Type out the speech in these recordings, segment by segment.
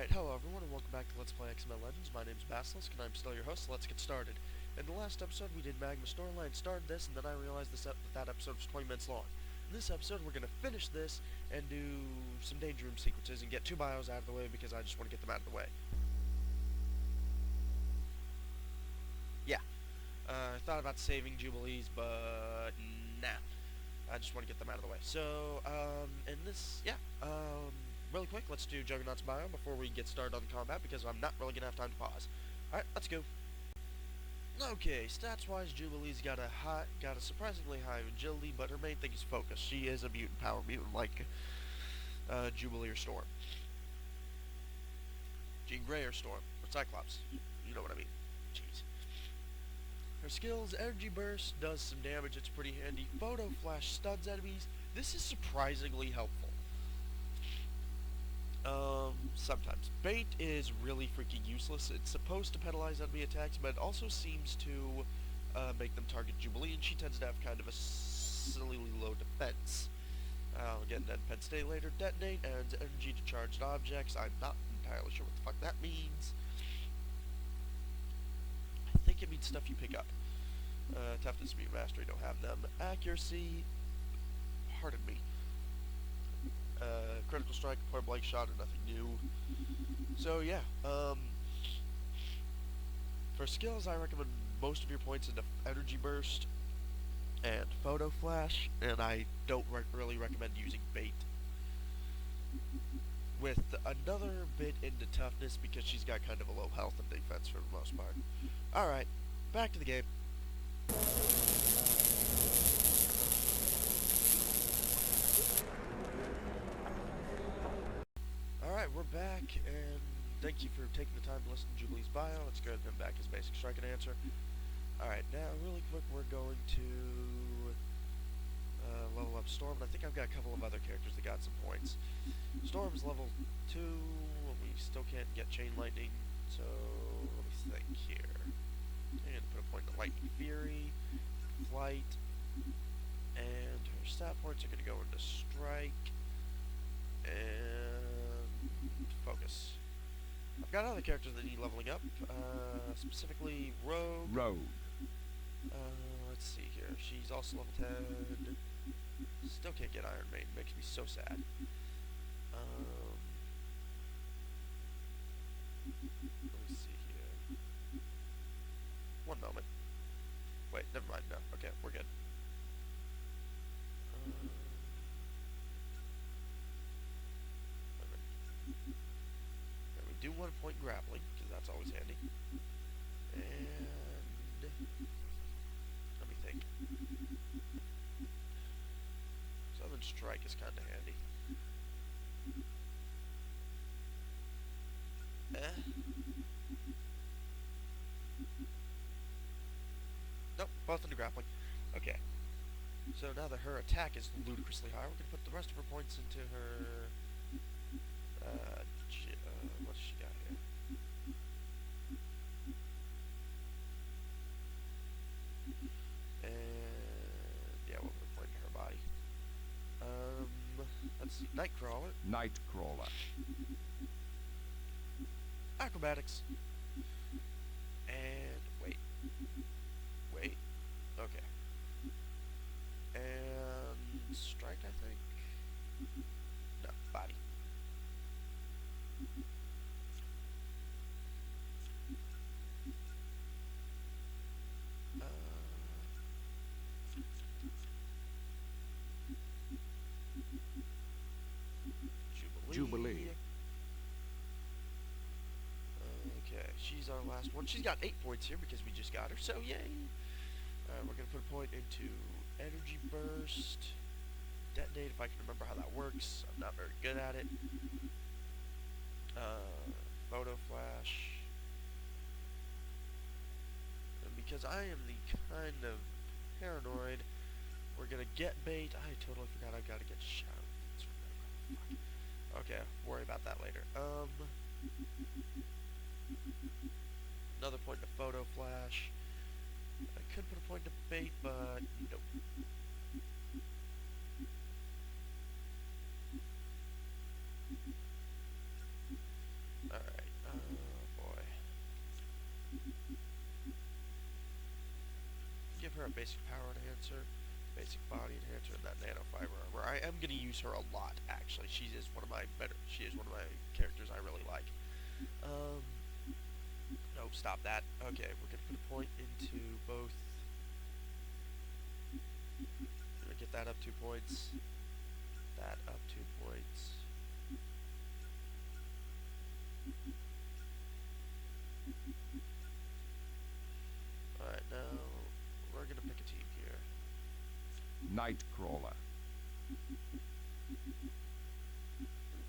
Alright, hello everyone and welcome back to Let's Play XML Legends. My name's Basilisk and I'm still your host, so let's get started. In the last episode we did Magma Storyline, started this, and then I realized that episode was 20 minutes long. In this episode we're going to finish this and do some danger room sequences and get 2 bios out of the way because I just want to get them out of the way. Yeah, I thought about saving Jubilees, but nah. I just want to get them out of the way. So, in this, really quick, let's do Juggernaut's bio before we get started on the combat, because I'm not really going to have time to pause. Alright, let's go. Okay, stats-wise, Jubilee's got a surprisingly high agility, but her main thing is focus. She is a mutant power mutant like Jubilee or Storm. Jean Grey or Storm, or Cyclops. You know what I mean. Jeez. Her skills, Energy Burst, does some damage, it's pretty handy. Photo Flash stuns enemies. This is surprisingly helpful. Sometimes. Bait is really freaking useless. It's supposed to penalize enemy attacks, but it also seems to make them target Jubilee, and she tends to have kind of a silly low defense. I'll get into Penn State later. Detonate adds energy to charged objects. I'm not entirely sure what the fuck that means. I think it means stuff you pick up. Toughness, Speed, Mastery, don't have them. Accuracy, pardon me. Critical Strike, Point Blank Shot are nothing new. So yeah, for skills I recommend most of your points into Energy Burst and Photo Flash, and I don't really recommend using Bait. With another bit into Toughness because she's got kind of a low health and defense for the most part. Alright, back to the game. Alright, we're back, and thank you for taking the time to listen to Jubilee's bio. Let's go ahead and back his basic strike and answer. Alright, now really quick we're going to level up Storm, and I think I've got a couple of other characters that got some points. Storm's level 2, we still can't get Chain Lightning, so let me think here. I'm going to put a point to Lightning Fury, Flight, and her stat points are going to go into Strike, and Focus. I've got other characters that need leveling up, specifically Rogue. Let's see here. She's also level 10. Still can't get Iron Maiden. Makes me so sad. Let me see here. One moment. Wait, never mind. No. Okay, we're good. We do 1 point grappling, because that's always handy. And let me think. Southern Strike is kind of handy. Nope, both into grappling. Okay. So now that her attack is ludicrously high, we're going to put the rest of her points into her... what's she got here? And yeah, we'll put a point into her body. Let's see, Nightcrawler. Acrobatics. And wait. Okay. And Strike, I think. No, body. Jubilee. Okay, she's our last one. She's got 8 points here because we just got her, so yay! We're going to put a point into Energy Burst. Detonate, if I can remember how that works. I'm not very good at it. Photo Flash. And because I am the kind of paranoid, we're going to get Bait. I totally forgot I've got to get Shout. Okay, worry about that later. Another point to Photo Flash. I could put a point to Bait, but nope. Alright. a basic power enhancer, basic body enhancer, and that nanofiber armor. I am gonna use her a lot, actually. She is one of my characters I really like. Nope, stop that. Okay, we're gonna put a point into both. Gonna get that up 2 points. That up 2 points. Alright, now we're gonna pick a team here. Nightcrawler.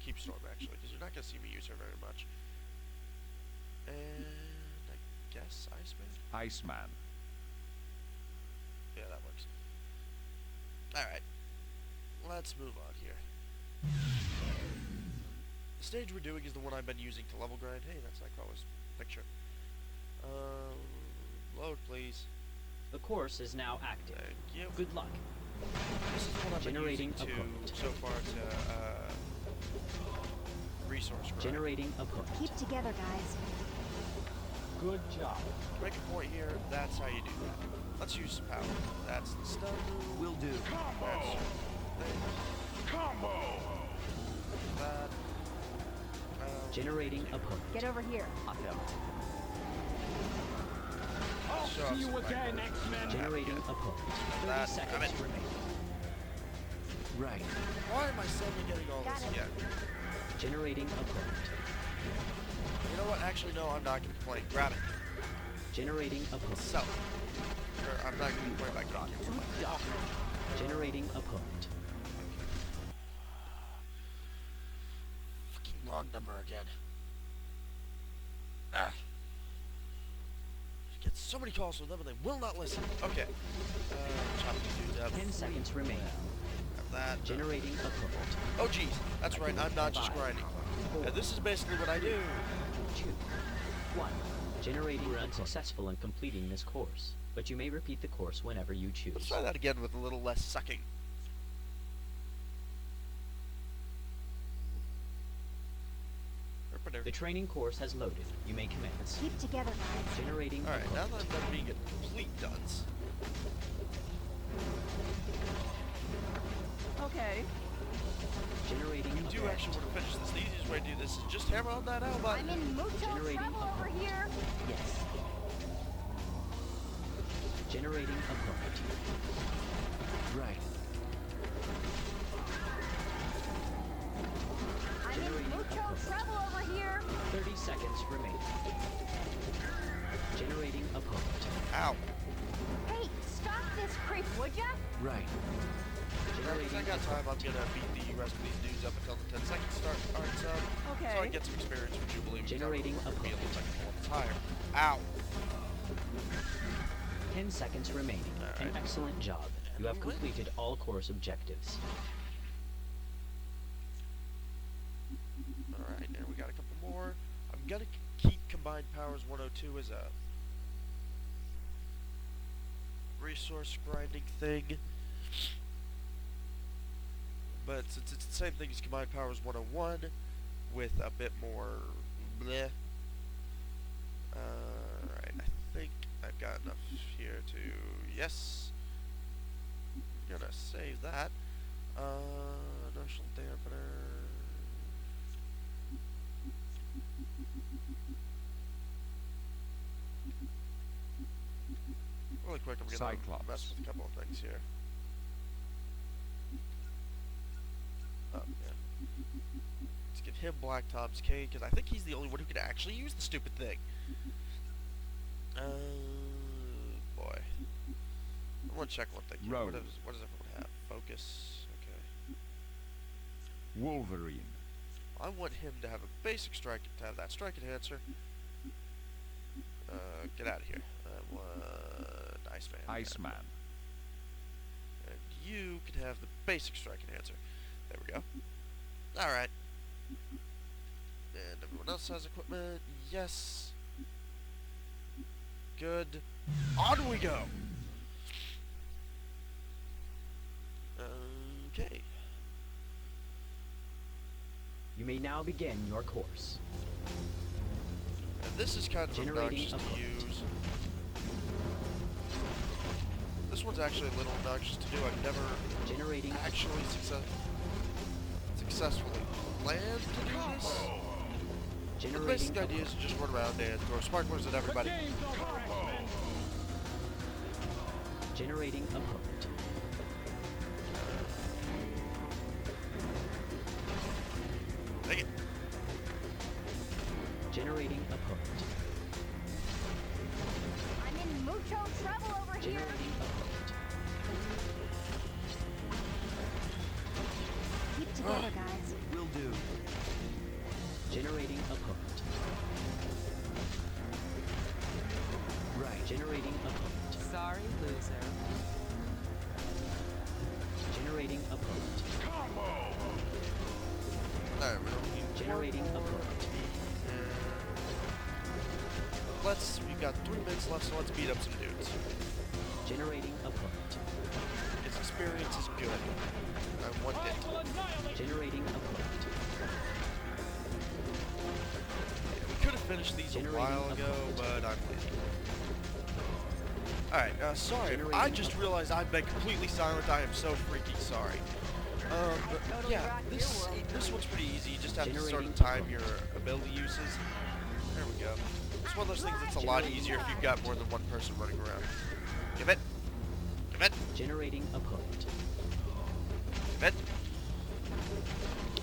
Keep Storm, actually, because you're not gonna see me use her very much. And I guess Iceman? Iceman. Yeah, that works. Alright. Let's move on here. The stage we're doing is the one I've been using to level grind. Hey, that's Nightcrawler's picture. Load, please. The course is now active. Thank you. Good luck. This is the one I've been Generating using opponent. so far to, resource grind. Generating opponent. Keep together, guys. Good job. Make a point here, that's how you do that. Let's use some power. That's the stun move. Will do. Combo! Combo! That. Generating opponent. Get over here. I'll Show see you us again, my- X-Men. Generating opponent. 30 That- seconds damn it. remaining. Right. Why am I suddenly getting all Got this it. again? Generating opponent. You know what? Actually, no, I'm not going to complain. Grab it. Generating opponent. Sell it. Or, I'm not going to complain about getting it. Generating opponent. Fucking wrong number again. Ah. I get so many calls from them and they will not listen. Okay. Chop these dudes up. 10 seconds remaining. Have that. Generating opponent. Oh, jeez. That's right. I'm not just grinding. And this is basically what I do. 2, 1. Generating unsuccessful in completing this course, but you may repeat the course whenever you Let's choose. try that again with a little less sucking. The training course has loaded. You may commence. Keep together, guys. Generating Alright, now opponent. that I'm done being a complete dunce. Okay. Generating You do opponent. actually want to finish this. The easiest way to do this is just hammer on that L I'm button. in mucho Generating trouble over opponent. here. Yes. Generating opponent. Right. I'm in Generating mucho opponent. trouble over here. 30 seconds remaining. Generating opponent. Ow. Hey, stop this creep, would ya? Right. If I got time, I'm gonna beat the rest of these dudes up until the 10 seconds start. Alright, so Okay. I get some experience from Jubilee. because Generating I'm gonna be a opponent. little bit higher. Ow. 10 seconds remaining. An Alright. excellent job. You have completed all course objectives. Alright, and we got a couple more. I'm gonna keep Combined Powers 102 as a resource grinding thing. But since it's the same thing as Combined Powers 101 with a bit more bleh. Alright, I think I've got enough here to, yes. I'm gonna save that. Inertial dampener. Really quick, I'm gonna Cyclops. mess with a couple of things here. Oh, yeah. Let's give him Black Tom's cane, because I think he's the only one who can actually use the stupid thing. Boy. I want to check one thing here. Rogue. What does everyone have? Focus. Okay. Wolverine. I want him to have a basic strike, to have that strike enhancer. Get out of here. I want Iceman. Iceman. And you can have the basic strike enhancer. There we go. Alright. And everyone else has equipment. Yes. Good. On we go! Okay. You may now begin your course. And this is kind of Generating obnoxious to opponent. use. one's actually a little obnoxious to do. I've never Generating actually successfully planned to do this. But the generating basic idea is to just run around and throw sparklers at everybody. generating opponent. Dang it. Generating opponent. I'm in mucho trouble over here. Generating opponent. Keep together, guys. Will do. Generating opponent. Right. Generating opponent. Sorry, loser. Generating opponent. Alright, we don't need Generating opponent. we've got 3 minutes left, so let's beat up some dudes. Generating opponent. His experience is good. I want it. Generating opponent. We could have finished these a Generating while ago, opponent. but I'm lazy. Alright, sorry. Generating I just realized I've been completely silent. I am so freaking sorry. Totally Yeah, rocked your this world. this one's pretty easy. You just have to sort Generating of time opponent. your ability uses. There we go. It's one of those things that's a lot Generating easier if you've got more than one person running around. Give it. Give it. Generating opponent. Give it.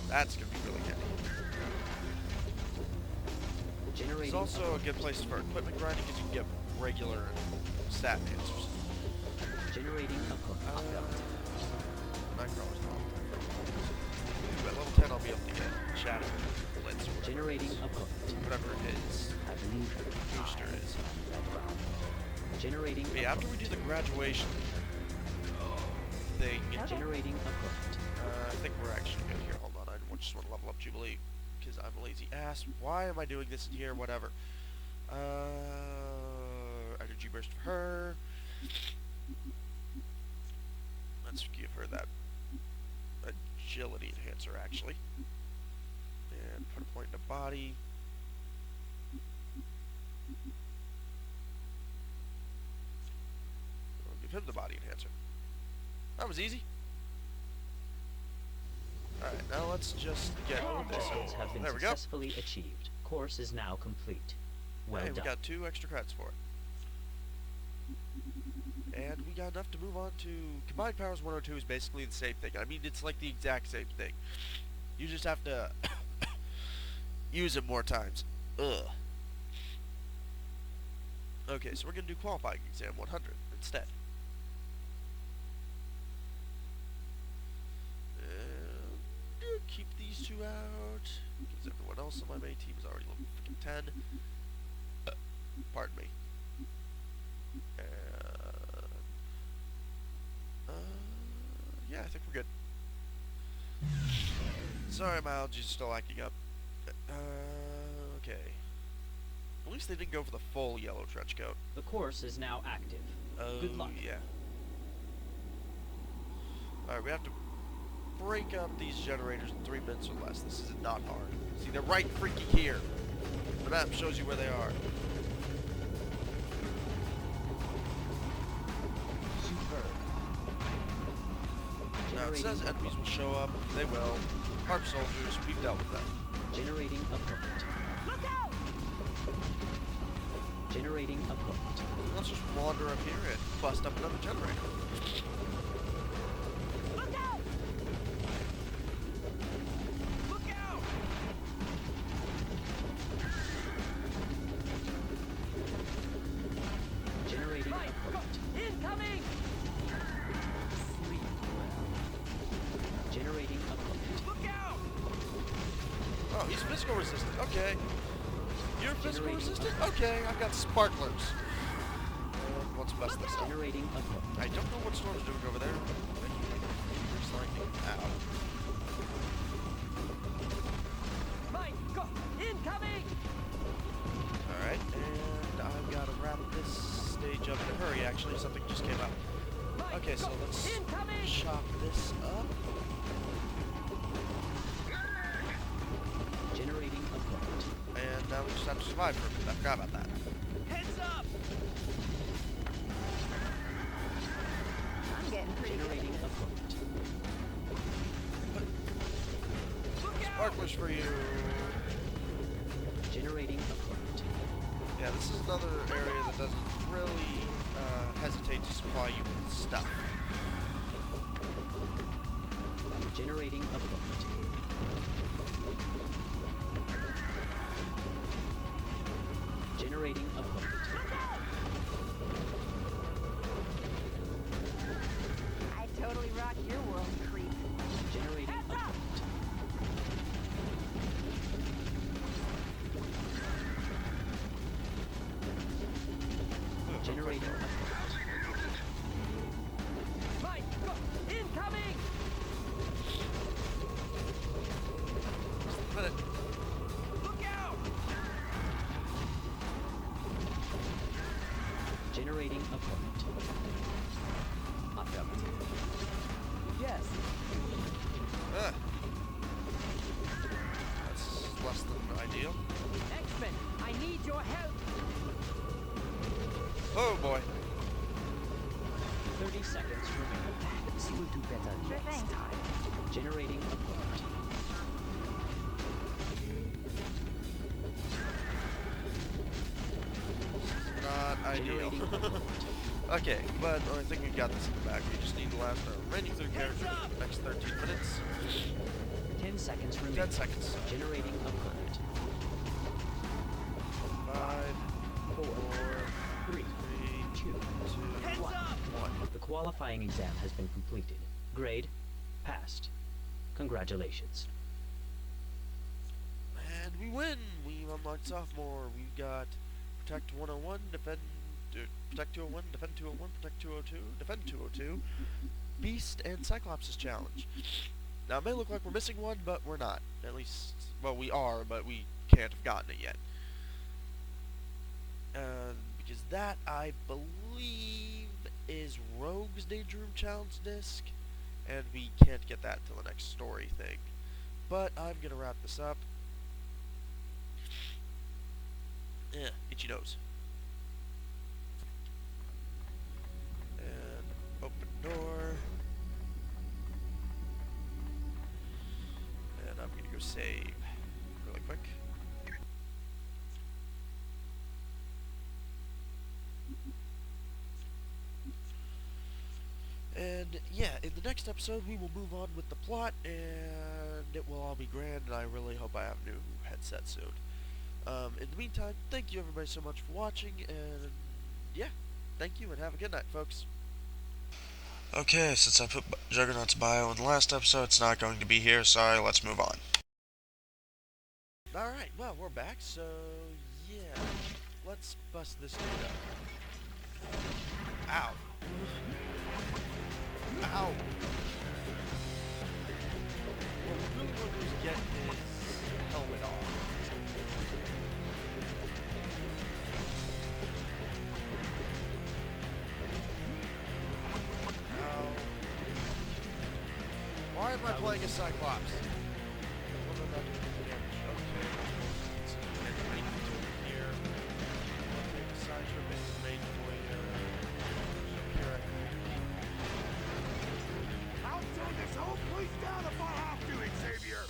That's gonna be really handy. It's Generating also a good place for equipment grinding because you can get regular stat answers. generating opponent. Nightcrawler's not. At level 10, I'll be able to get Shadow Blitz or whatever, Generating opponent. whatever his booster is. Generating But yeah, after we do the graduation thing, Generating opponent. I think we're actually good here. Hold on, I just want to level up Jubilee because I'm a lazy ass. Why am I doing this in here? Whatever. Energy burst for her. Let's give her that agility enhancer, actually. And put a point in the body. I'll give him the body enhancer. That was easy. Alright, now let's just get this Objectives have over. been There we go. successfully achieved. Course is now complete. Well Hey, we done. got 2 extra credits for it. And we got enough to move on to... Combined Powers 102 is basically the same thing. I mean, it's like the exact same thing. You just have to use it more times. Ugh. Okay, so we're going to do Qualifying Exam 100 instead. And keep these 2 out, because everyone else on my main team is already level freaking 10. Pardon me. Yeah, I think we're good. Sorry, my allergies are still acting up. Okay. At least they didn't go for the full yellow trench coat. The course is now active. Oh, Good luck. yeah. Alright, we have to break up these generators in 3 minutes or less. This is not hard. See, they're right freaking here. The map shows you where they are. Now it says enemies will show up. They will. Harp soldiers, we've dealt with that. Generating opponent. Look out! Generating opponent. Let's just wander up here and bust up another generator. Look out! Look out! Generating opponent. Incoming! Sleep well. Generating opponent. Look out! Oh, he's physical resistant. Okay. You're physical Generating resistant? Okay, I've got sparklers. And let's bust this up. Generating opponent. I don't know what Storm's doing over there. There's lightning. Ow. Mike, go! Incoming! Alright, and I've got to wrap this stage up in a hurry, actually. Something just came up. Mike, Okay, so go! let's Incoming! chop this up. Generating opponent. And now we just have to survive for a minute. I forgot about that. Heads up! getting pretty good. Generating opponent. Sparklers for you. Generating opponent. Yeah, this is another area that doesn't really hesitate to supply you with stuff. Generating opponent. Generating opponent. I totally rock your world, creep. Generating opponent. Generating opponent. Mike, go! Incoming! Just a minute. Look out! Generating opponent. Affirmative. Yes. Ah. That's less than ideal. X-Men, I need your help! Oh boy. 30 seconds remaining. She will do better Sure next thing. time. Generating opponent. Not ideal. Generating opponent. Okay, but I think we've got this in the back. We just need to last our remaining 3 characters for the next 13 minutes. 10 seconds 10 remaining. seconds. Generating opponent. 5, 4, 3, 3, 2, Heads 1. up! 1. The qualifying exam has been completed. Grade, passed. Congratulations. And we win! We've unlocked Sophomore. We've got Protect 101, Protect 201, Defend 201, Protect 202, Defend 202, Beast, and Cyclops' challenge. Now, it may look like we're missing one, but we're not. At least, well, we are, but we can't have gotten it yet. Because that, I believe, is Rogue's Danger Room Challenge disc, and we can't get that till the next story thing. But I'm gonna wrap this up. Yeah, itchy nose. And open door. And I'm gonna go save really quick. And yeah, in the next episode we will move on with the plot, and it will all be grand, and I really hope I have a new headset soon. In the meantime, thank you everybody so much for watching, and yeah, thank you, and have a good night, folks. Okay, since I put Juggernaut's bio in the last episode, it's not going to be here, sorry, let's move on. Alright, well, we're back, so yeah, let's bust this dude up. Ow. Ow! What we really want to do is get his helmet off. Ow. Why am I playing a Cyclops? What am I not doing any damage? Okay. So get right into it here. I'll take a side trip into the main for you. So here I go. I'll tear this whole place down if I have to, Xavier!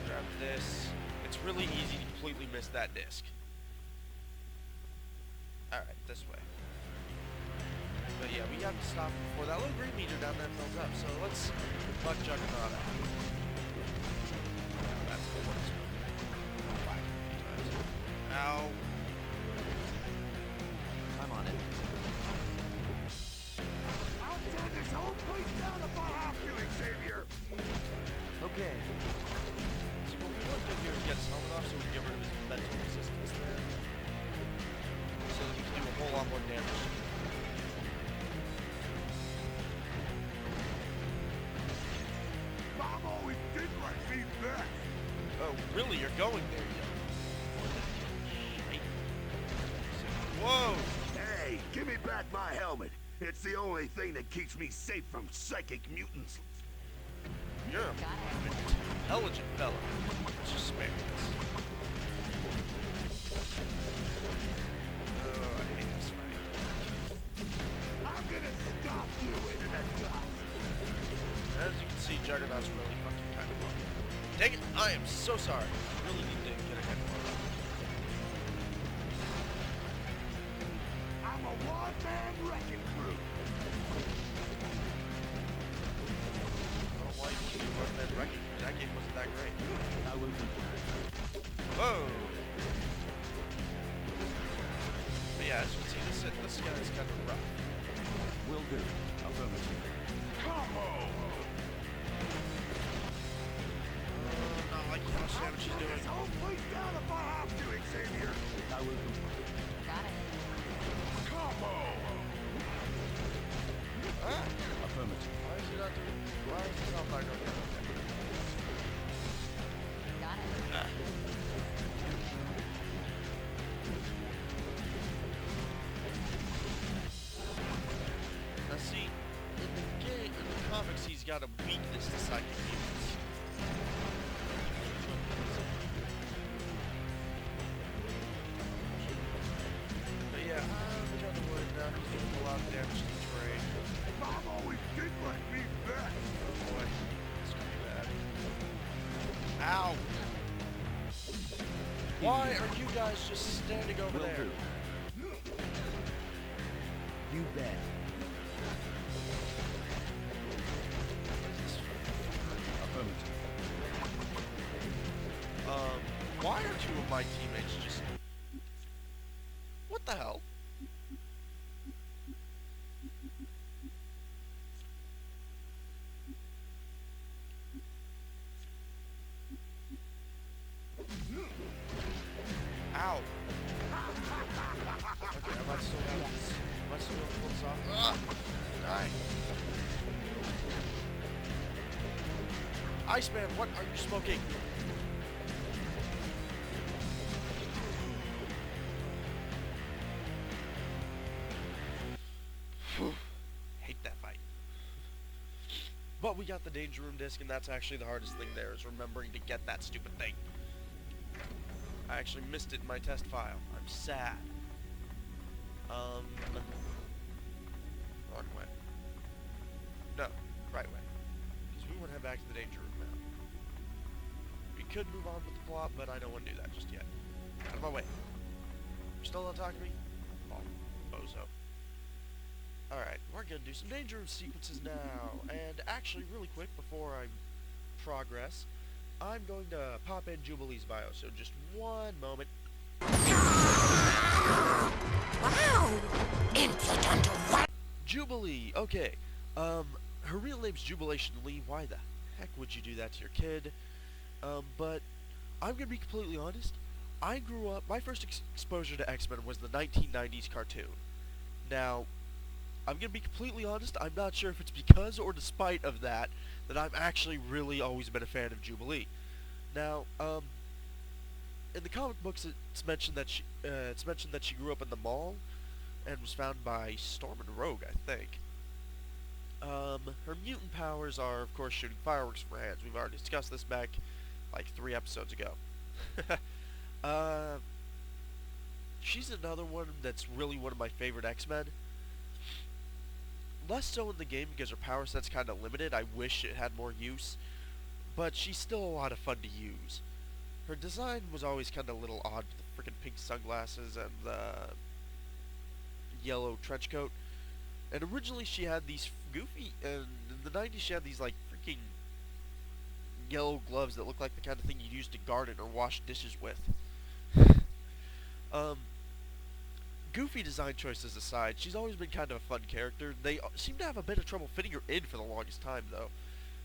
Grab this. It's really easy to completely miss that disc. Alright, this way. But yeah, we have to stop before that little green meter down there fills up. So let's fuck Juggernaut out. That's the one. Whack him a few times. Ow. I'm on it. I'll tear this whole place down if I have to, Xavier! Okay. So what we want to do here is get his helmet off so we can get rid of his mental resistance there. So that we can do a whole lot more damage. Mom always did like me best! Oh, really? You're going there, yo? Whoa! Hey, give me back my helmet! It's the only thing that keeps me safe from psychic mutants. You're an intelligent fella. Let's just spare this. Oh, I hate this fight. I'm gonna stop you, Internet guy! so sorry. I really need to get a head more. I'm a one-man wrecking crew. I don't like you one-man wrecking. That game wasn't that great. I will do. Whoa! But yeah, as you can see, this guy is kind of rough. Will do. Affirmative. Combo! Not like how much damage she's doing. This whole place down if I have to, Xavier. I will do. Got it. Combo! Ah! Affirmative. Why is he not doing? Why is his health not going down? Got it. Ah. Now see, in the game, in the comics, he's got a weakness to psychic mutants. But yeah, I'm kind of worried now. He's doing a lot of damage to the terrain. Mom always did like me best. Oh boy, it's gonna be bad. Ow! Why are you guys just standing over Will there? do. You bet. Affirmative. Why are two of my teammates just... What the hell? Ow. Okay, am I still have this? Am I still gonna pull this off? Ugh! Die. Iceman, what are you smoking? Phew. Hate that fight. But we got the Danger Room disc, and that's actually the hardest thing there, is remembering to get that stupid thing. I actually missed it in my test file. I'm sad. Wrong way. No, right way. Because we want to head back to the Danger Room now. We could move on with the plot, but I don't want to do that just yet. Out of my way. Still not talking to me? Oh, bozo. Alright, we're gonna do some Danger Room sequences now. And actually, really quick, before I progress, I'm going to pop in Jubilee's bio, so just one moment. Wow! Impudent what? Jubilee, okay. Her real name's Jubilation Lee. Why the heck would you do that to your kid? But I'm gonna be completely honest. I grew up, my first exposure to X-Men was the 1990s cartoon. Now, I'm gonna be completely honest, I'm not sure if it's because or despite of that I've actually really always been a fan of Jubilee. Now, in the comic books, it's mentioned that she grew up in the mall and was found by Storm and Rogue, I think. Her mutant powers are, of course, shooting fireworks from her hands. We've already discussed this back like 3 episodes ago. She's another one that's really one of my favorite X-Men. Less so in the game because her power set's kind of limited. I wish it had more use. But she's still a lot of fun to use. Her design was always kind of a little odd with the freaking pink sunglasses and the yellow trench coat. And originally she had these goofy, and in the 90s she had these like freaking yellow gloves that looked like the kind of thing you'd use to garden or wash dishes with. Goofy design choices aside, she's always been kind of a fun character. They seem to have a bit of trouble fitting her in for the longest time, though.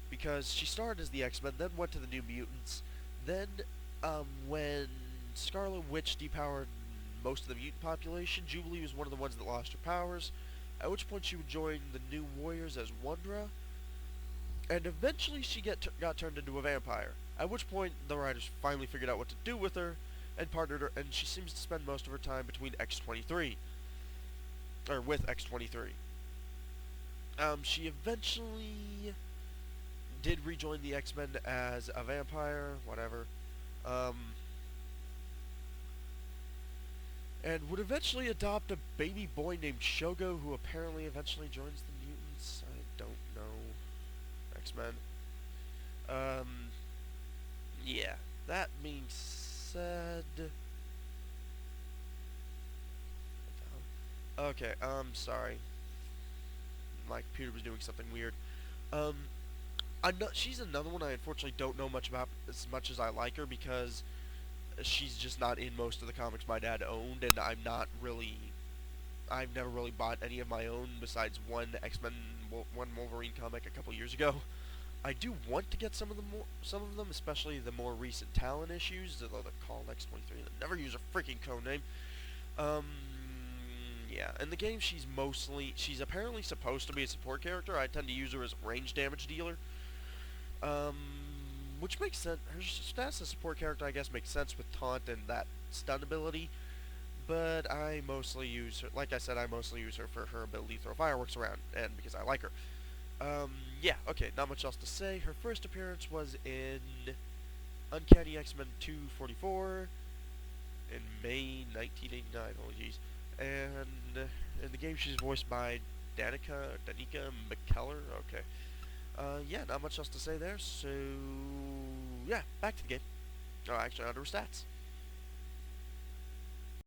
Because she started as the X-Men, then went to the New Mutants. Then, when Scarlet Witch depowered most of the mutant population, Jubilee was one of the ones that lost her powers. At which point she would join the New Warriors as Wondra. And eventually she got turned into a vampire. At which point the writers finally figured out what to do with her and partnered her, and she seems to spend most of her time between X-23. Or with X-23. She eventually did rejoin the X-Men as a vampire, whatever. And would eventually adopt a baby boy named Shogo, who apparently eventually joins the mutants. I don't know. X-Men. Yeah. That being said... Okay, sorry. My computer was doing something weird. Um, she's another one I unfortunately don't know much about as much as I like her, because she's just not in most of the comics my dad owned, and I've never really bought any of my own besides one X-Men, one Wolverine comic a couple years ago. I do want to get some of them, especially the more recent Talon issues, although they're called X-23. They never use a freaking code name. Yeah, in the game she's apparently supposed to be a support character. I tend to use her as a range damage dealer. Which makes sense. Her stats as a support character, I guess, makes sense with taunt and that stun ability. But I mostly use her, like I said, I mostly use her for her ability to throw fireworks around, and because I like her. Yeah, okay, not much else to say. Her first appearance was in Uncanny X-Men 244 in May 1989, oh jeez. And in the game she's voiced by Danica McKellar, okay. Yeah, not much else to say there, so yeah, back to the game. Oh, actually, under her stats.